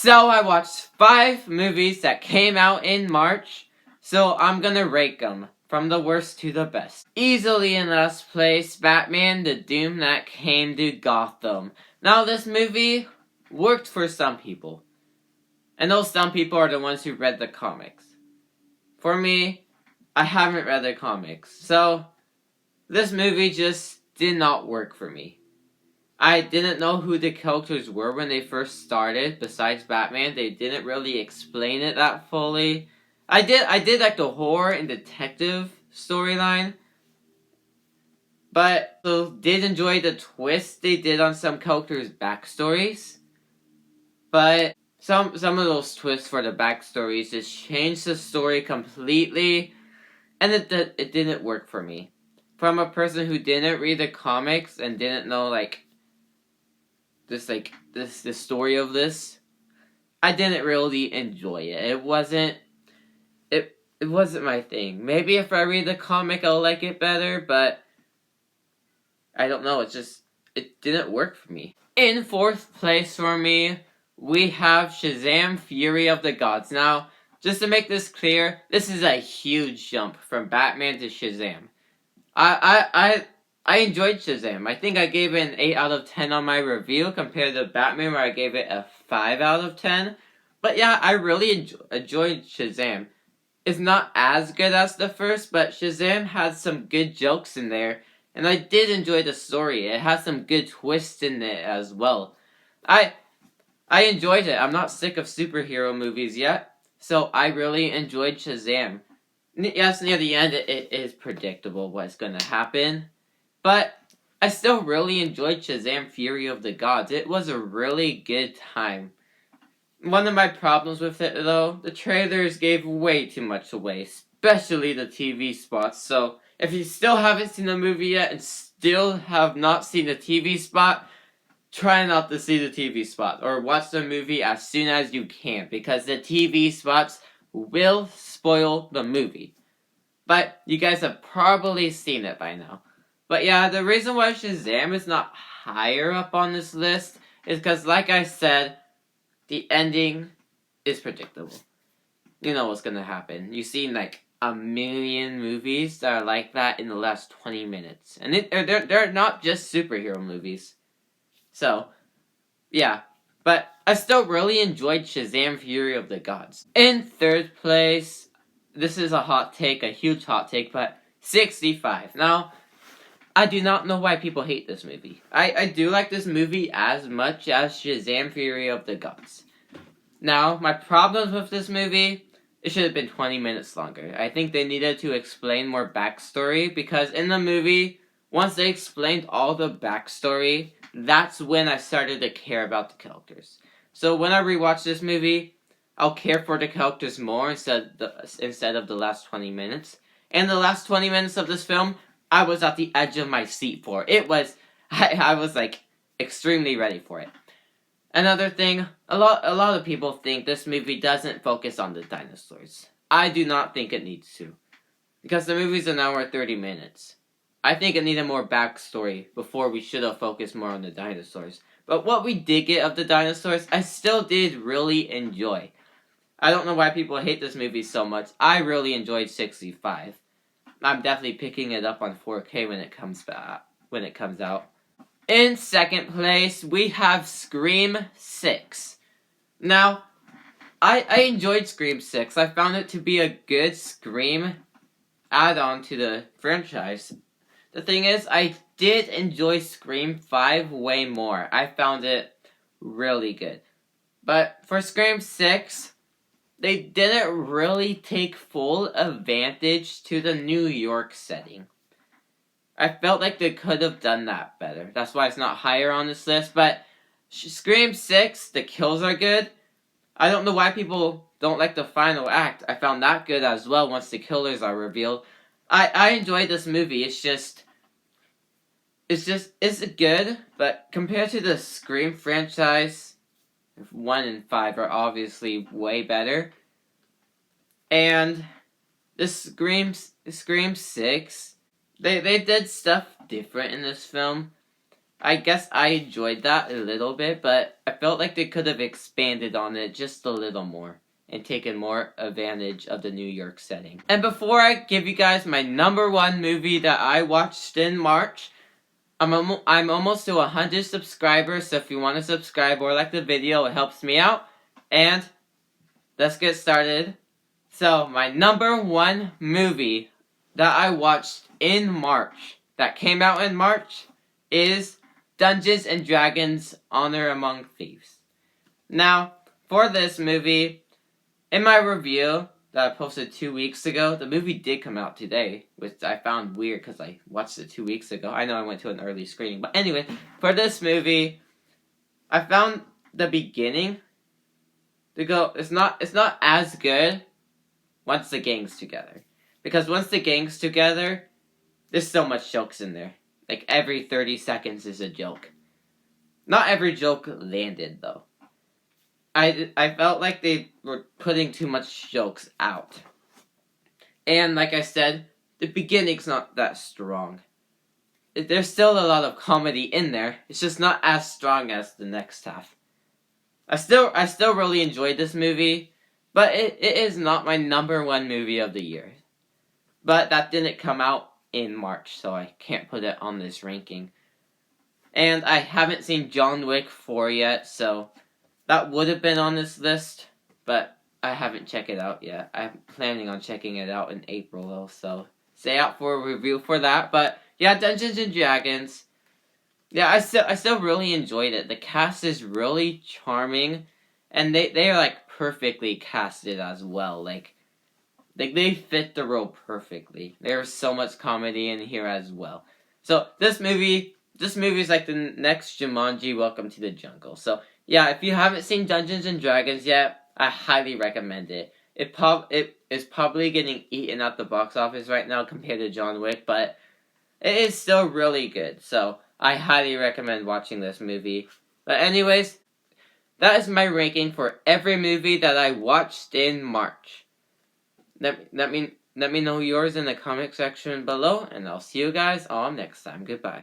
So I watched 5 movies that came out in March, so I'm gonna rank them from the worst to the best. Easily in last place, Batman: The Doom That Came to Gotham. Now this movie worked for some people, and those some people are the ones who read the comics. For me, I haven't read the comics, so this movie just did not work for me. I didn't know who the characters were when they first started, besides Batman. They didn't really explain it that fully. I did like the horror and detective storyline, but I did enjoy the twist they did on some characters' backstories. But some of those twists for the backstories just changed the story completely, and it didn't work for me. From a person who didn't read the comics and didn't know the story of this, I didn't really enjoy it. It wasn't my thing. Maybe if I read the comic I'll like it better, but I don't know, it didn't work for me. In 4th place for me, we have Shazam: Fury of the Gods. Now, just to make this clear, this is a huge jump from Batman to Shazam. I enjoyed Shazam. I think I gave it an 8 out of 10 on my review compared to Batman where I gave it a 5 out of 10. But yeah, I really enjoyed Shazam. It's not as good as the first, but Shazam had some good jokes in there. And I did enjoy the story. It has some good twists in it as well. I enjoyed it. I'm not sick of superhero movies yet. So I really enjoyed Shazam. Yes, near the end, it is predictable what's going to happen. But I still really enjoyed Shazam: Fury of the Gods. It was a really good time. One of my problems with it, though, the trailers gave way too much away, especially the TV spots. So if you still haven't seen the movie yet and still have not seen the TV spot, try not to see the TV spot or watch the movie as soon as you can, because the TV spots will spoil the movie. But you guys have probably seen it by now. But yeah, the reason why Shazam is not higher up on this list is because, like I said, the ending is predictable. You know what's gonna happen. You've seen like a million movies that are like that in the last 20 minutes. And they're not just superhero movies. So, yeah. But I still really enjoyed Shazam: Fury of the Gods. In 3rd place, this is a hot take, a huge hot take, but 65. Now, I do not know why people hate this movie. I do like this movie as much as Shazam: Fury of the Gods. Now, my problems with this movie, it should have been 20 minutes longer. I think they needed to explain more backstory, because in the movie, once they explained all the backstory, that's when I started to care about the characters. So when I rewatch this movie, I'll care for the characters more instead of the last 20 minutes. And the last 20 minutes of this film, I was at the edge of my seat for it. I was like extremely ready for it. Another thing, a lot of people think this movie doesn't focus on the dinosaurs. I do not think it needs to, because the movie's an hour 30 minutes. I think it needed more backstory before we should have focused more on the dinosaurs. But what we did get of the dinosaurs, I still did really enjoy. I don't know why people hate this movie so much. I really enjoyed 65. I'm definitely picking it up on 4K when it comes out. In 2nd place, we have Scream 6. Now, I enjoyed Scream 6. I found it to be a good Scream add-on to the franchise. The thing is, I did enjoy Scream 5 way more. I found it really good. But for Scream 6, they didn't really take full advantage to the New York setting. I felt like they could have done that better. That's why it's not higher on this list. But Scream 6, the kills are good. I don't know why people don't like the final act. I found that good as well once the killers are revealed. I enjoyed this movie. It's good, but compared to the Scream franchise, 1 and 5 are obviously way better. And the Scream 6, they did stuff different in this film. I guess I enjoyed that a little bit, but I felt like they could have expanded on it just a little more and taken more advantage of the New York setting. And before I give you guys my number one movie that I watched in March, I'm almost to 100 subscribers, so if you want to subscribe or like the video, it helps me out. And let's get started. So, my number one movie that I watched in March, that came out in March, is Dungeons and Dragons: Honor Among Thieves. Now, for this movie, in my review that I posted 2 weeks ago, the movie did come out today, which I found weird because I watched it 2 weeks ago. I know I went to an early screening, but anyway, for this movie, I found the beginning to go. It's not as good once the gang's together, because once the gang's together, there's so much jokes in there. Like every 30 seconds is a joke. Not every joke landed though. I felt like they were putting too much jokes out. And like I said, the beginning's not that strong. There's still a lot of comedy in there. It's just not as strong as the next half. I still really enjoyed this movie, but it is not my number one movie of the year. But that didn't come out in March, so I can't put it on this ranking. And I haven't seen John Wick 4 yet, so that would have been on this list, but I haven't checked it out yet. I'm planning on checking it out in April, though, so stay out for a review for that. But yeah, Dungeons and Dragons. Yeah, I still really enjoyed it. The cast is really charming, and they are like perfectly casted as well. Like they fit the role perfectly. There's so much comedy in here as well. So this movie is like the next Jumanji: Welcome to the Jungle. So yeah, if you haven't seen Dungeons and Dragons yet, I highly recommend it. It is probably getting eaten at the box office right now compared to John Wick, but it is still really good. So I highly recommend watching this movie. But anyways, that is my ranking for every movie that I watched in March. Let me know yours in the comment section below, and I'll see you guys all next time. Goodbye.